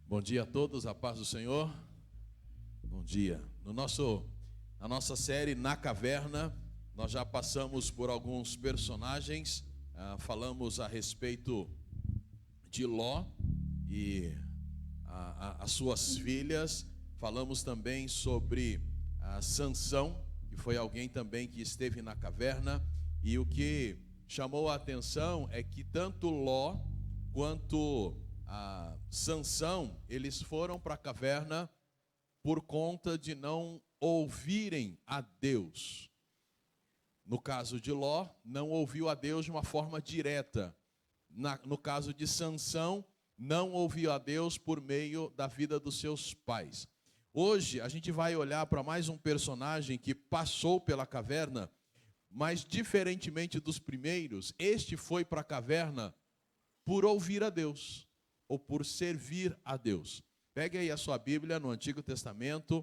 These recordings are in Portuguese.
Bom dia a todos, a paz do Senhor. Bom dia. Na nossa série Na Caverna, nós já passamos por alguns personagens, falamos a respeito de Ló e as suas filhas, falamos também sobre Sansão, que foi alguém também que esteve na caverna, e o que chamou a atenção é que tanto Ló quanto Sansão, eles foram para a caverna por conta de não ouvirem a Deus. No caso de Ló, não ouviu a Deus de uma forma direta. No caso de Sansão, não ouviu a Deus por meio da vida dos seus pais. Hoje a gente vai olhar para mais um personagem que passou pela caverna, mas diferentemente dos primeiros, este foi para a caverna por ouvir a Deus, ou por servir a Deus. Pegue aí a sua Bíblia no Antigo Testamento,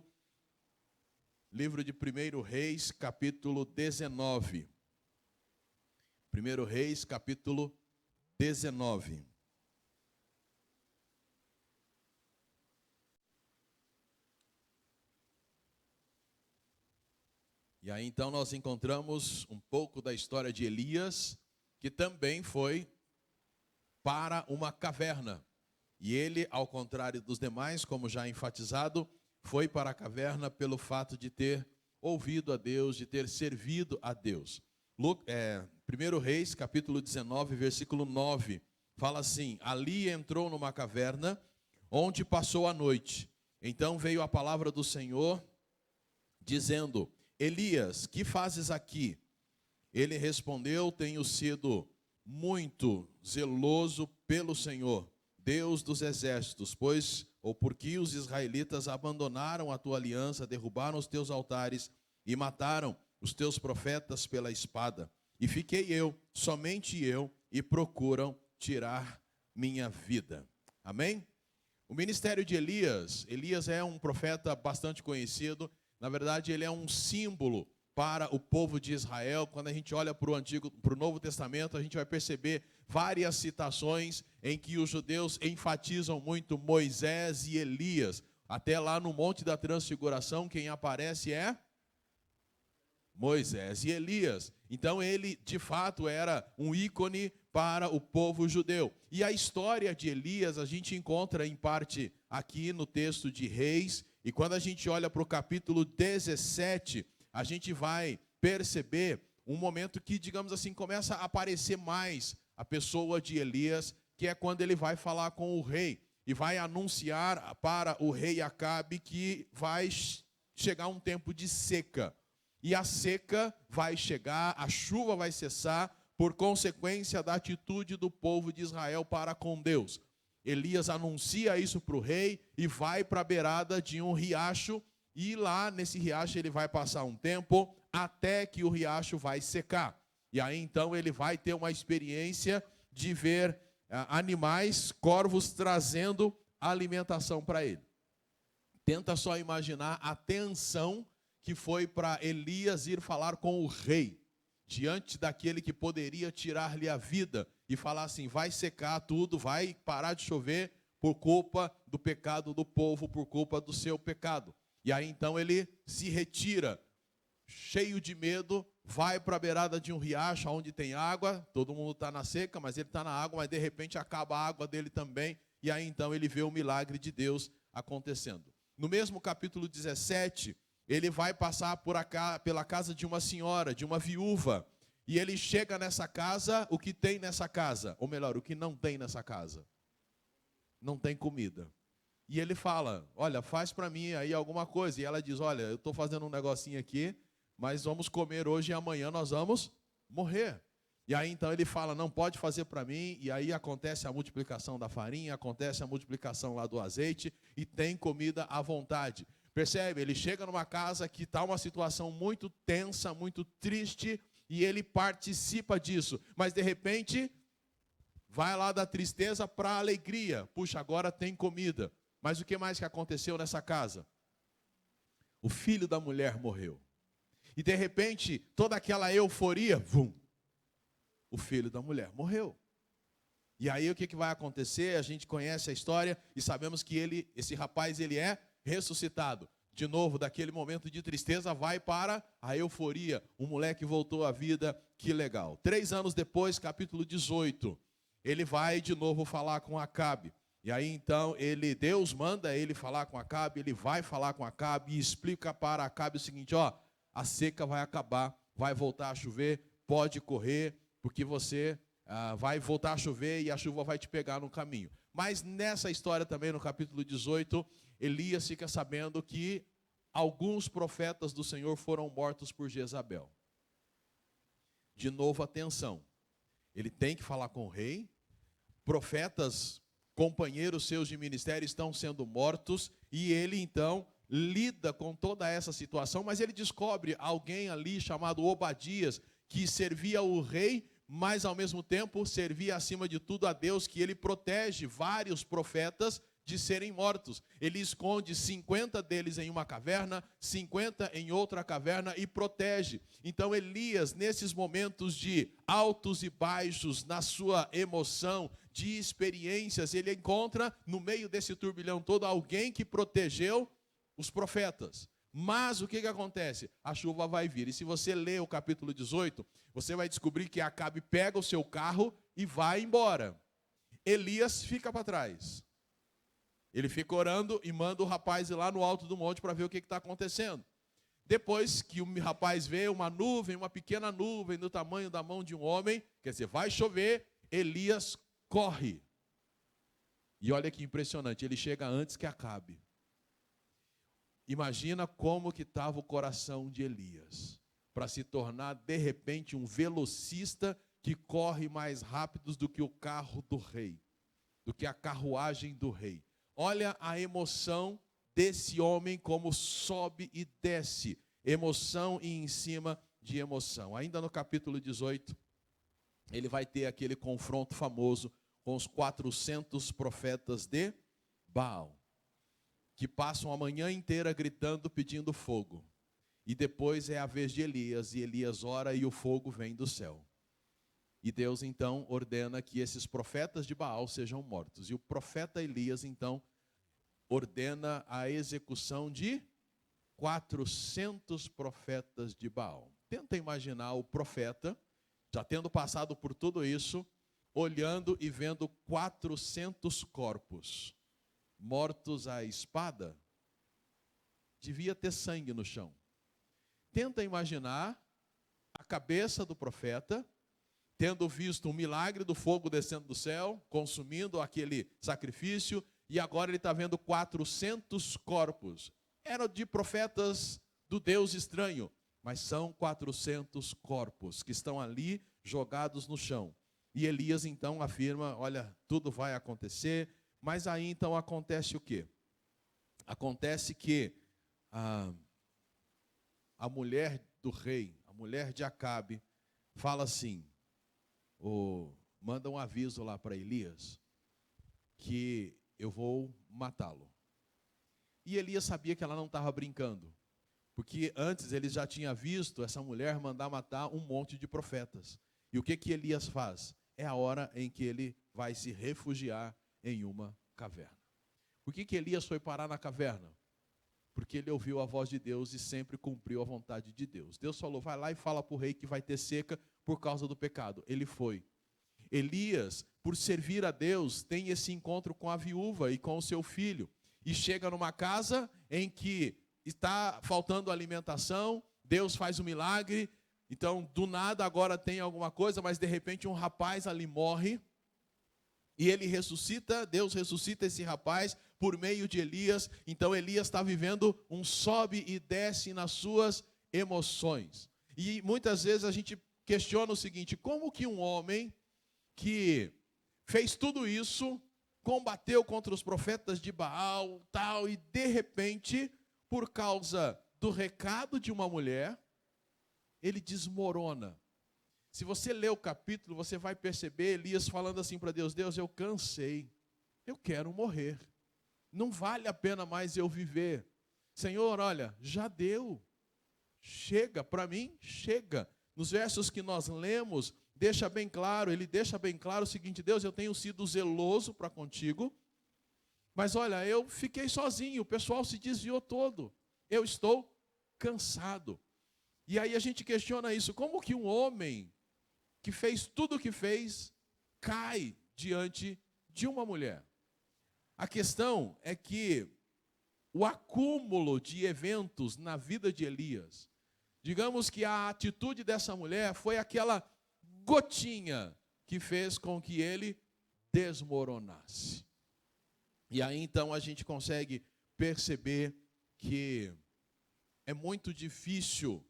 livro de 1 Reis, capítulo 19. 1 Reis, capítulo 19. E aí então nós encontramos um pouco da história de Elias, que também foi para uma caverna. E ele, ao contrário dos demais, como já enfatizado, foi para a caverna pelo fato de ter ouvido a Deus, de ter servido a Deus. 1 Reis, capítulo 19, versículo 9, fala assim: ali entrou numa caverna, onde passou a noite. Então veio a palavra do Senhor, dizendo: Elias, que fazes aqui? Ele respondeu: tenho sido muito zeloso pelo Senhor, Deus dos exércitos, porque os israelitas abandonaram a tua aliança, derrubaram os teus altares e mataram os teus profetas pela espada. E fiquei eu, somente eu, e procuram tirar minha vida. Amém? O ministério de Elias é um profeta bastante conhecido. Na verdade, ele é um símbolo para o povo de Israel. Quando a gente olha para o Novo Testamento, a gente vai perceber várias citações em que os judeus enfatizam muito Moisés e Elias. Até lá no Monte da Transfiguração, quem aparece é Moisés e Elias. Então ele, de fato, era um ícone para o povo judeu. E a história de Elias a gente encontra em parte aqui no texto de Reis. E quando a gente olha para o capítulo 17, a gente vai perceber um momento que, digamos assim, começa a aparecer mais a pessoa de Elias, que é quando ele vai falar com o rei e vai anunciar para o rei Acabe que vai chegar um tempo de seca. E a seca vai chegar, a chuva vai cessar por consequência da atitude do povo de Israel para com Deus. Elias anuncia isso para o rei e vai para a beirada de um riacho, e lá nesse riacho ele vai passar um tempo até que o riacho vai secar. E aí então ele vai ter uma experiência de ver animais, corvos trazendo alimentação para ele. Tenta só imaginar a tensão que foi para Elias ir falar com o rei, diante daquele que poderia tirar-lhe a vida, e falar assim: vai secar tudo, vai parar de chover por culpa do pecado do povo, por culpa do seu pecado. E aí então ele se retira, cheio de medo, vai para a beirada de um riacho onde tem água. Todo mundo está na seca, mas ele está na água, mas de repente acaba a água dele também. E aí então ele vê o milagre de Deus acontecendo. No mesmo capítulo 17, ele vai passar pela casa de uma senhora, de uma viúva. E ele chega nessa casa, o que tem nessa casa? Ou melhor, o que não tem nessa casa? Não tem comida. E ele fala: olha, faz para mim aí alguma coisa. E ela diz: olha, eu estou fazendo um negocinho aqui, mas vamos comer hoje e amanhã nós vamos morrer. E aí então ele fala: não pode fazer para mim. E aí acontece a multiplicação da farinha, acontece a multiplicação lá do azeite, e tem comida à vontade. Percebe? Ele chega numa casa que está uma situação muito tensa, muito triste, e ele participa disso. Mas de repente, vai lá da tristeza para a alegria. Puxa, agora tem comida. Mas o que mais que aconteceu nessa casa? O filho da mulher morreu. E de repente, toda aquela euforia, o filho da mulher morreu. E aí o que vai acontecer? A gente conhece a história e sabemos que esse rapaz, ele é ressuscitado. De novo, daquele momento de tristeza, vai para a euforia. O moleque voltou à vida, que legal. 3 anos depois, capítulo 18, ele vai de novo falar com Acabe. E aí então, Deus manda ele falar com Acabe, ele vai falar com Acabe e explica para Acabe o seguinte, ó, a seca vai acabar, vai voltar a chover, pode correr, porque você vai voltar a chover e a chuva vai te pegar no caminho. Mas nessa história também, no capítulo 18, Elias fica sabendo que alguns profetas do Senhor foram mortos por Jezabel. De novo, atenção. Ele tem que falar com o rei. Profetas, companheiros seus de ministério estão sendo mortos. E ele, então, lida com toda essa situação. Mas ele descobre alguém ali chamado Obadias, que servia o rei, mas ao mesmo tempo servia acima de tudo a Deus, que ele protege vários profetas de serem mortos. Ele esconde 50 deles em uma caverna, 50 em outra caverna e protege. Então Elias, nesses momentos de altos e baixos, na sua emoção, de experiências, ele encontra no meio desse turbilhão todo alguém que protegeu os profetas. Mas o que acontece? A chuva vai vir. E se você ler o capítulo 18, você vai descobrir que Acabe pega o seu carro e vai embora. Elias fica para trás. Ele fica orando e manda o rapaz ir lá no alto do monte para ver o que está acontecendo. Depois que o rapaz vê uma nuvem, uma pequena nuvem do tamanho da mão de um homem, quer dizer, vai chover, Elias corre. E olha que impressionante, ele chega antes que Acabe. Imagina como que estava o coração de Elias, para se tornar, de repente, um velocista que corre mais rápido do que o carro do rei, do que a carruagem do rei. Olha a emoção desse homem, como sobe e desce, emoção e em cima de emoção. Ainda no capítulo 18, ele vai ter aquele confronto famoso com os 400 profetas de Baal, que passam a manhã inteira gritando, pedindo fogo. E depois é a vez de Elias, e Elias ora e o fogo vem do céu. E Deus então ordena que esses profetas de Baal sejam mortos. E o profeta Elias então ordena a execução de 400 profetas de Baal. Tenta imaginar o profeta, já tendo passado por tudo isso, olhando e vendo 400 corpos mortos à espada. Devia ter sangue no chão. Tenta imaginar a cabeça do profeta, tendo visto um milagre do fogo descendo do céu, consumindo aquele sacrifício, e agora ele está vendo 400 corpos. Eram de profetas do Deus estranho, mas são 400 corpos que estão ali jogados no chão. E Elias então afirma, olha, tudo vai acontecer. Mas aí então acontece o quê? Acontece que a mulher do rei, a mulher de Acabe, fala assim, manda um aviso lá para Elias, que eu vou matá-lo. E Elias sabia que ela não estava brincando, porque antes ele já tinha visto essa mulher mandar matar um monte de profetas. E o que Elias faz? É a hora em que ele vai se refugiar em uma caverna. Por que Elias foi parar na caverna? Porque ele ouviu a voz de Deus e sempre cumpriu a vontade de Deus. Deus falou, vai lá e fala para o rei que vai ter seca por causa do pecado. Ele foi. Elias, por servir a Deus, tem esse encontro com a viúva e com o seu filho. E chega numa casa em que está faltando alimentação, Deus faz um milagre, então do nada agora tem alguma coisa, mas de repente um rapaz ali morre, e ele ressuscita, Deus ressuscita esse rapaz por meio de Elias. Então Elias está vivendo um sobe e desce nas suas emoções. E muitas vezes a gente questiona o seguinte, como que um homem que fez tudo isso, combateu contra os profetas de Baal, tal, e de repente, por causa do recado de uma mulher, ele desmorona. Se você ler o capítulo, você vai perceber Elias falando assim para Deus, Deus, eu cansei, eu quero morrer, não vale a pena mais eu viver. Senhor, olha, já deu, chega, para mim, chega. Nos versos que nós lemos, ele deixa bem claro o seguinte: Deus, eu tenho sido zeloso para contigo, mas olha, eu fiquei sozinho, o pessoal se desviou todo, eu estou cansado. E aí a gente questiona isso: como que um homem que fez tudo o que fez cai diante de uma mulher? A questão é que o acúmulo de eventos na vida de Elias, digamos que a atitude dessa mulher foi aquela gotinha que fez com que ele desmoronasse. E aí então a gente consegue perceber que é muito difícil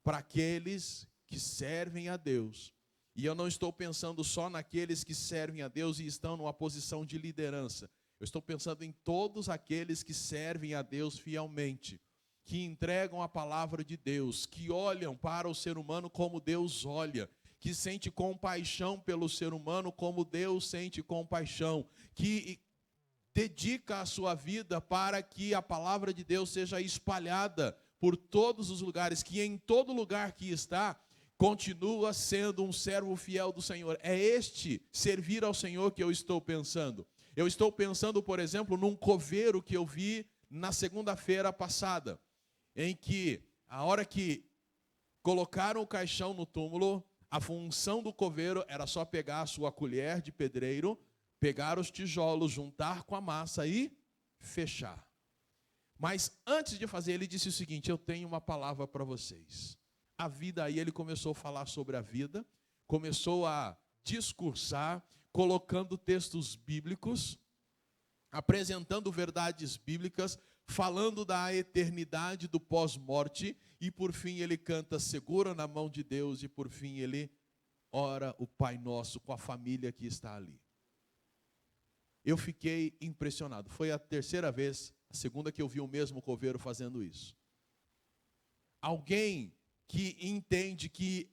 para aqueles que servem a Deus. E eu não estou pensando só naqueles que servem a Deus e estão numa posição de liderança. Eu estou pensando em todos aqueles que servem a Deus fielmente, que entregam a palavra de Deus, que olham para o ser humano como Deus olha, que sente compaixão pelo ser humano como Deus sente compaixão, que dedica a sua vida para que a palavra de Deus seja espalhada por todos os lugares, que em todo lugar que está, continua sendo um servo fiel do Senhor. É este servir ao Senhor que eu estou pensando. Eu estou pensando, por exemplo, num coveiro que eu vi na segunda-feira passada, em que, a hora que colocaram o caixão no túmulo, a função do coveiro era só pegar a sua colher de pedreiro, pegar os tijolos, juntar com a massa e fechar. Mas antes de fazer, ele disse o seguinte: eu tenho uma palavra para vocês. A vida, aí ele começou a falar sobre a vida, começou a discursar, colocando textos bíblicos, apresentando verdades bíblicas, falando da eternidade do pós-morte, e por fim ele canta Segura na mão de Deus, e por fim ele ora o Pai Nosso com a família que está ali. Eu fiquei impressionado. Foi a terceira vez, a segunda que eu vi o mesmo coveiro fazendo isso. Alguém que entende que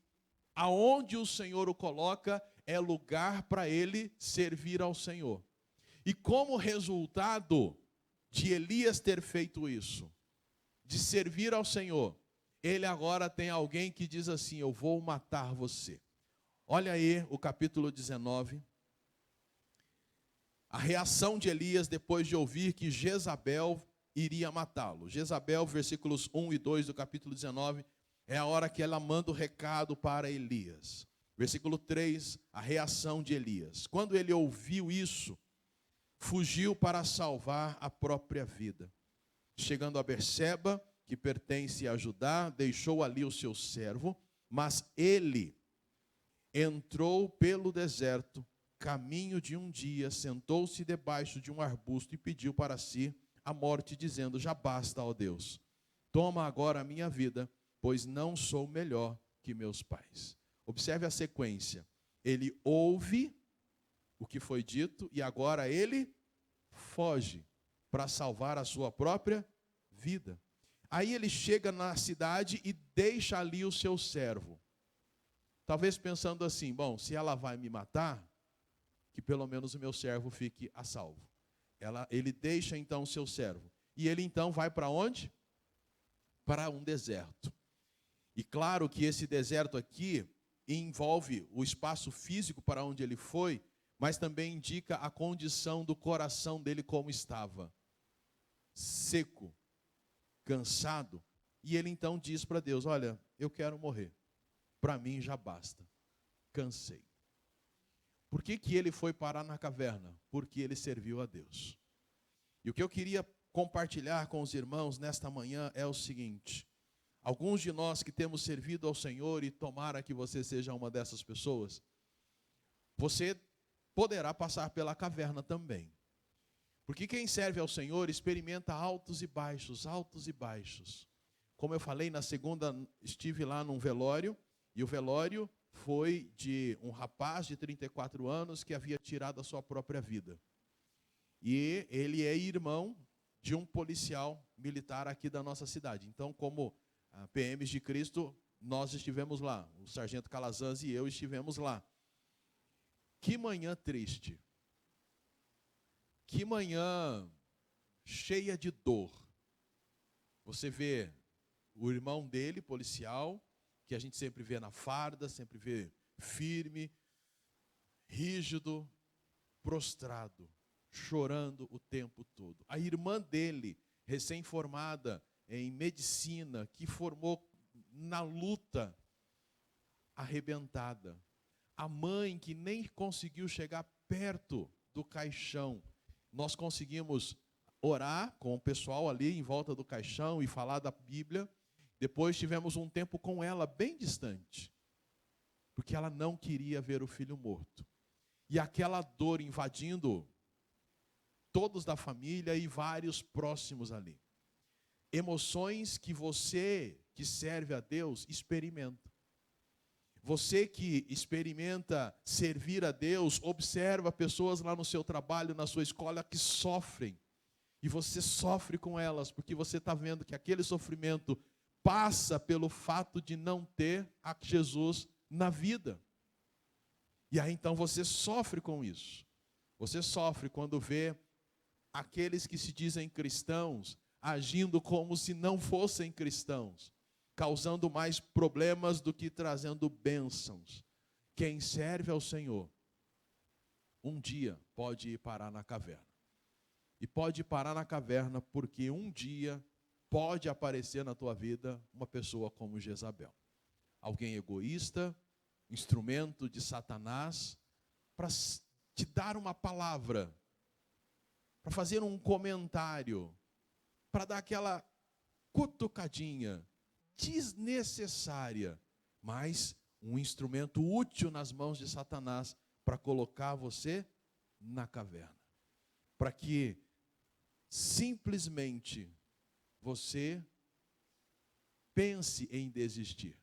aonde o Senhor o coloca é lugar para ele servir ao Senhor. E como resultado de Elias ter feito isso, de servir ao Senhor, ele agora tem alguém que diz assim: eu vou matar você. Olha aí o capítulo 19. A reação de Elias depois de ouvir que Jezabel iria matá-lo. Jezabel, versículos 1 e 2 do capítulo 19, é a hora que ela manda o recado para Elias. Versículo 3, a reação de Elias. Quando ele ouviu isso, fugiu para salvar a própria vida. Chegando a Berseba, que pertence a Judá, deixou ali o seu servo, mas ele entrou pelo deserto, caminho de um dia, sentou-se debaixo de um arbusto e pediu para si a morte, dizendo: já basta, ó Deus, toma agora a minha vida, pois não sou melhor que meus pais. Observe a sequência. Ele ouve o que foi dito e agora ele foge para salvar a sua própria vida. Aí ele chega na cidade e deixa ali o seu servo. Talvez pensando assim: bom, se ela vai me matar, que pelo menos o meu servo fique a salvo. Ele deixa então o seu servo. E ele então vai para onde? Para um deserto. E claro que esse deserto aqui envolve o espaço físico para onde ele foi, mas também indica a condição do coração dele como estava. Seco, cansado. E ele então diz para Deus: olha, eu quero morrer. Para mim já basta. Cansei. Por que ele foi parar na caverna? Porque ele serviu a Deus. E o que eu queria compartilhar com os irmãos nesta manhã é o seguinte: alguns de nós que temos servido ao Senhor, e tomara que você seja uma dessas pessoas, você poderá passar pela caverna também. Porque quem serve ao Senhor experimenta altos e baixos, altos e baixos. Como eu falei, na segunda estive lá num velório, e o velório foi de um rapaz de 34 anos que havia tirado a sua própria vida. E ele é irmão de um policial militar aqui da nossa cidade. Então, como PMs de Cristo, nós estivemos lá. O sargento Calazans e eu estivemos lá. Que manhã triste. Que manhã cheia de dor. Você vê o irmão dele, policial, que a gente sempre vê na farda, sempre vê firme, rígido, prostrado, chorando o tempo todo. A irmã dele, recém-formada em medicina, que formou na luta, arrebentada. A mãe que nem conseguiu chegar perto do caixão. Nós conseguimos orar com o pessoal ali em volta do caixão e falar da Bíblia. Depois tivemos um tempo com ela bem distante, porque ela não queria ver o filho morto. E aquela dor invadindo todos da família e vários próximos ali. Emoções que você que serve a Deus experimenta. Você que experimenta servir a Deus, observa pessoas lá no seu trabalho, na sua escola, que sofrem. E você sofre com elas, porque você está vendo que aquele sofrimento passa pelo fato de não ter a Jesus na vida. E aí então você sofre com isso. Você sofre quando vê aqueles que se dizem cristãos agindo como se não fossem cristãos, causando mais problemas do que trazendo bênçãos. Quem serve ao Senhor, um dia pode ir parar na caverna. E pode parar na caverna porque um dia pode aparecer na tua vida uma pessoa como Jezabel. Alguém egoísta, instrumento de Satanás, para te dar uma palavra, para fazer um comentário, para dar aquela cutucadinha desnecessária, mas um instrumento útil nas mãos de Satanás para colocar você na caverna. Para que simplesmente você pense em desistir.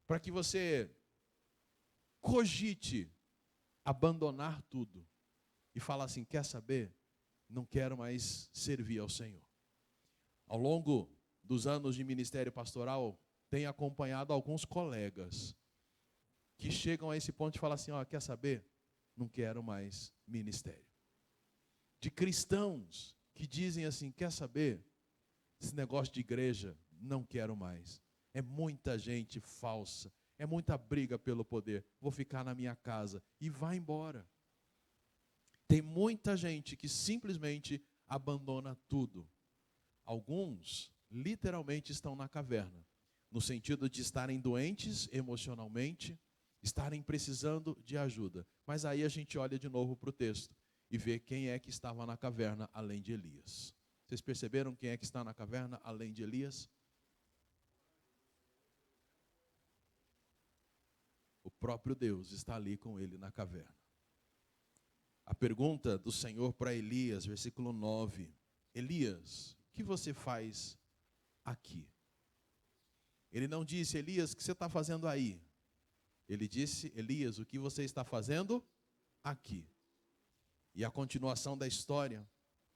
Para que você cogite abandonar tudo e falar assim, quer saber? Não quero mais servir ao Senhor. Ao longo dos anos de ministério pastoral, tenho acompanhado alguns colegas que chegam a esse ponto de falar assim, quer saber? Não quero mais ministério. De cristãos que dizem assim, quer saber? Esse negócio de igreja, não quero mais. É muita gente falsa, é muita briga pelo poder. Vou ficar na minha casa e vai embora. Tem muita gente que simplesmente abandona tudo. Alguns literalmente estão na caverna, no sentido de estarem doentes emocionalmente, estarem precisando de ajuda. Mas aí a gente olha de novo para o texto e vê quem é que estava na caverna além de Elias. Vocês perceberam quem é que está na caverna além de Elias? O próprio Deus está ali com ele na caverna. A pergunta do Senhor para Elias, versículo 9. Elias, o que você faz aqui? Ele não disse, Elias, o que você está fazendo aí? Ele disse, Elias, o que você está fazendo aqui? E a continuação da história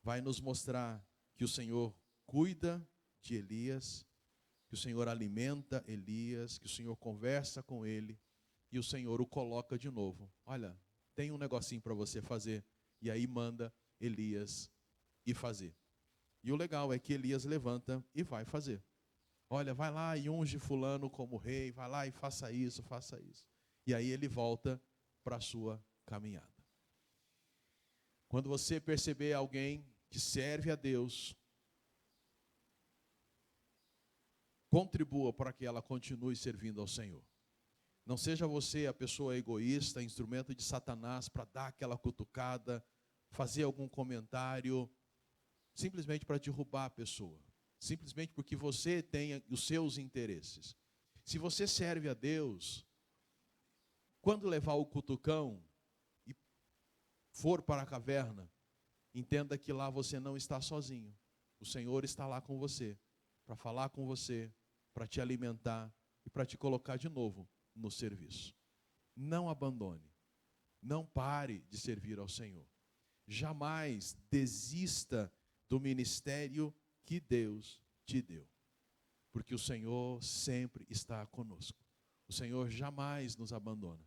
vai nos mostrar que o Senhor cuida de Elias, que o Senhor alimenta Elias, que o Senhor conversa com ele, e o Senhor o coloca de novo. Olha, tem um negocinho para você fazer. E aí manda Elias ir fazer. E o legal é que Elias levanta e vai fazer. Olha, vai lá e unge fulano como rei, vai lá e faça isso, faça isso. E aí ele volta para a sua caminhada. Quando você perceber alguém que serve a Deus, contribua para que ela continue servindo ao Senhor. Não seja você a pessoa egoísta, instrumento de Satanás para dar aquela cutucada, fazer algum comentário, simplesmente para derrubar a pessoa. Simplesmente porque você tem os seus interesses. Se você serve a Deus, quando levar o cutucão e for para a caverna, entenda que lá você não está sozinho. O Senhor está lá com você, para falar com você, para te alimentar e para te colocar de novo no serviço. Não abandone. Não pare de servir ao Senhor. Jamais desista do ministério que Deus te deu. Porque o Senhor sempre está conosco. O Senhor jamais nos abandona.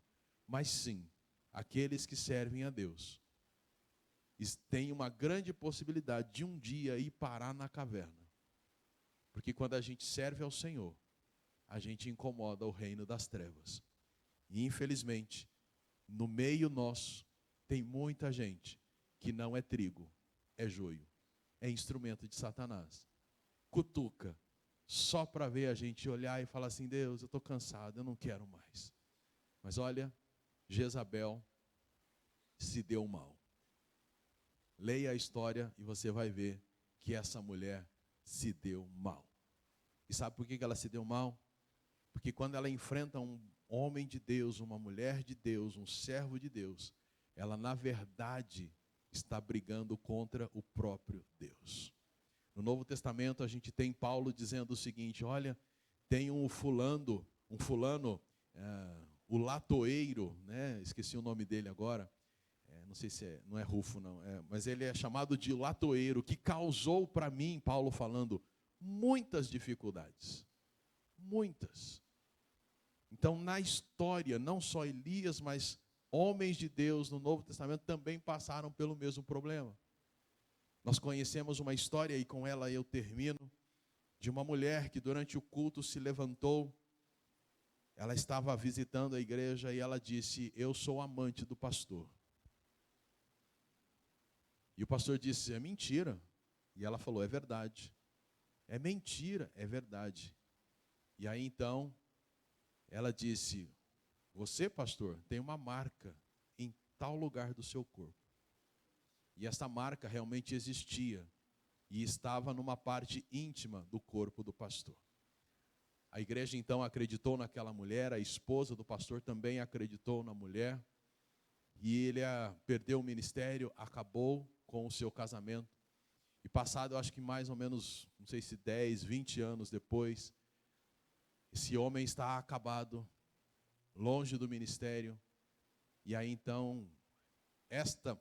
Mas sim, aqueles que servem a Deus têm uma grande possibilidade de um dia ir parar na caverna. Porque quando a gente serve ao Senhor, a gente incomoda o reino das trevas. E infelizmente, no meio nosso, tem muita gente que não é trigo, é joio, é instrumento de Satanás. Cutuca, só para ver a gente olhar e falar assim: Deus, eu estou cansado, eu não quero mais. Mas olha, Jezabel se deu mal. Leia a história e você vai ver que essa mulher se deu mal. E sabe por que ela se deu mal? Porque quando ela enfrenta um homem de Deus, uma mulher de Deus, um servo de Deus, ela na verdade está brigando contra o próprio Deus. No Novo Testamento a gente tem Paulo dizendo o seguinte: olha, tem um fulano, o latoeiro, né? Esqueci o nome dele agora, não sei se não é Rufo não, mas ele é chamado de latoeiro, que causou para mim, Paulo falando, muitas dificuldades, muitas. Então na história, não só Elias, mas homens de Deus no Novo Testamento também passaram pelo mesmo problema. Nós conhecemos uma história, e com ela eu termino, de uma mulher que durante o culto se levantou. Ela estava visitando a igreja e ela disse: eu sou amante do pastor. E o pastor disse: é mentira. E ela falou: é verdade. É mentira, é verdade. E aí então, ela disse: você, pastor, tem uma marca em tal lugar do seu corpo. E essa marca realmente existia e estava numa parte íntima do corpo do pastor. A igreja então acreditou naquela mulher, a esposa do pastor também acreditou na mulher, e ele perdeu o ministério, acabou com o seu casamento. E passado, eu acho que mais ou menos, não sei se 10, 20 anos depois, esse homem está acabado, longe do ministério. E aí então, esta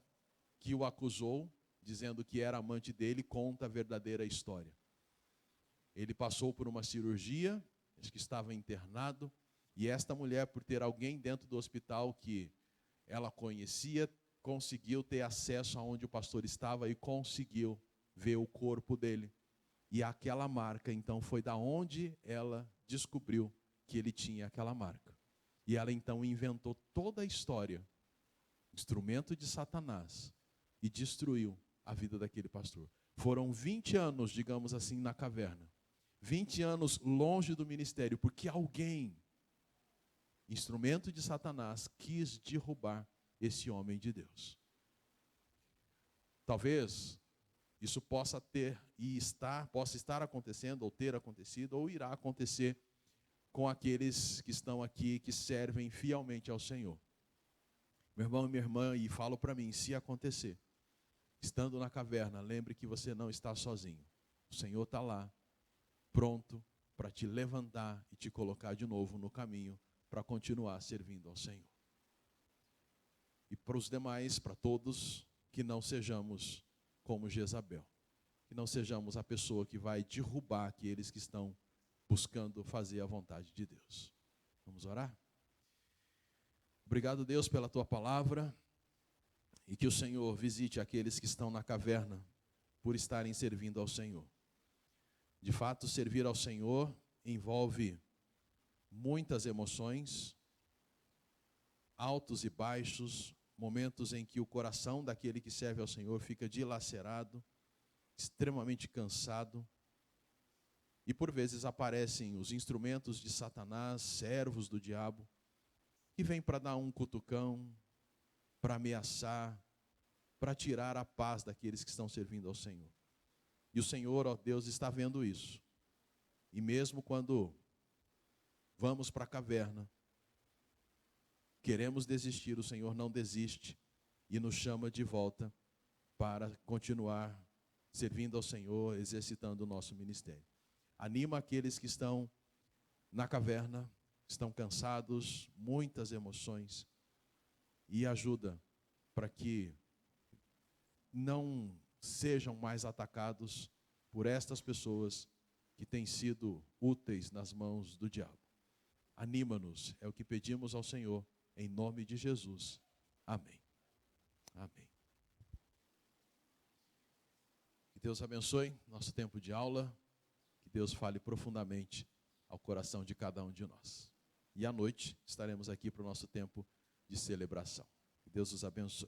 que o acusou, dizendo que era amante dele, conta a verdadeira história. Ele passou por uma cirurgia, acho que estava internado, e esta mulher, por ter alguém dentro do hospital que ela conhecia, conseguiu ter acesso aonde o pastor estava e conseguiu ver o corpo dele. E aquela marca, então, foi da onde ela descobriu que ele tinha aquela marca. E ela então inventou toda a história, instrumento de Satanás, e destruiu a vida daquele pastor. Foram 20 anos, digamos assim, na caverna. 20 anos longe do ministério, porque alguém, instrumento de Satanás, quis derrubar esse homem de Deus. Talvez isso possa estar acontecendo, ou ter acontecido, ou irá acontecer com aqueles que estão aqui, que servem fielmente ao Senhor. Meu irmão e minha irmã, e falo para mim, se acontecer, estando na caverna, lembre que você não está sozinho. O Senhor está lá, pronto para te levantar e te colocar de novo no caminho para continuar servindo ao Senhor. E para os demais, para todos, que não sejamos como Jezabel. Que não sejamos a pessoa que vai derrubar aqueles que estão buscando fazer a vontade de Deus. Vamos orar? Obrigado, Deus, pela tua palavra. E que o Senhor visite aqueles que estão na caverna por estarem servindo ao Senhor. De fato, servir ao Senhor envolve muitas emoções, altos e baixos, momentos em que o coração daquele que serve ao Senhor fica dilacerado, extremamente cansado. E por vezes aparecem os instrumentos de Satanás, servos do diabo, que vêm para dar um cutucão, para ameaçar, para tirar a paz daqueles que estão servindo ao Senhor. E o Senhor, ó Deus, está vendo isso. E mesmo quando vamos para a caverna, queremos desistir, o Senhor não desiste e nos chama de volta para continuar servindo ao Senhor, exercitando o nosso ministério. Anima aqueles que estão na caverna, estão cansados, muitas emoções, e ajuda para que não sejam mais atacados por estas pessoas que têm sido úteis nas mãos do diabo. Anima-nos, é o que pedimos ao Senhor, em nome de Jesus. Amém. Amém. Que Deus abençoe nosso tempo de aula, que Deus fale profundamente ao coração de cada um de nós. E à noite estaremos aqui para o nosso tempo de celebração. Que Deus os abençoe.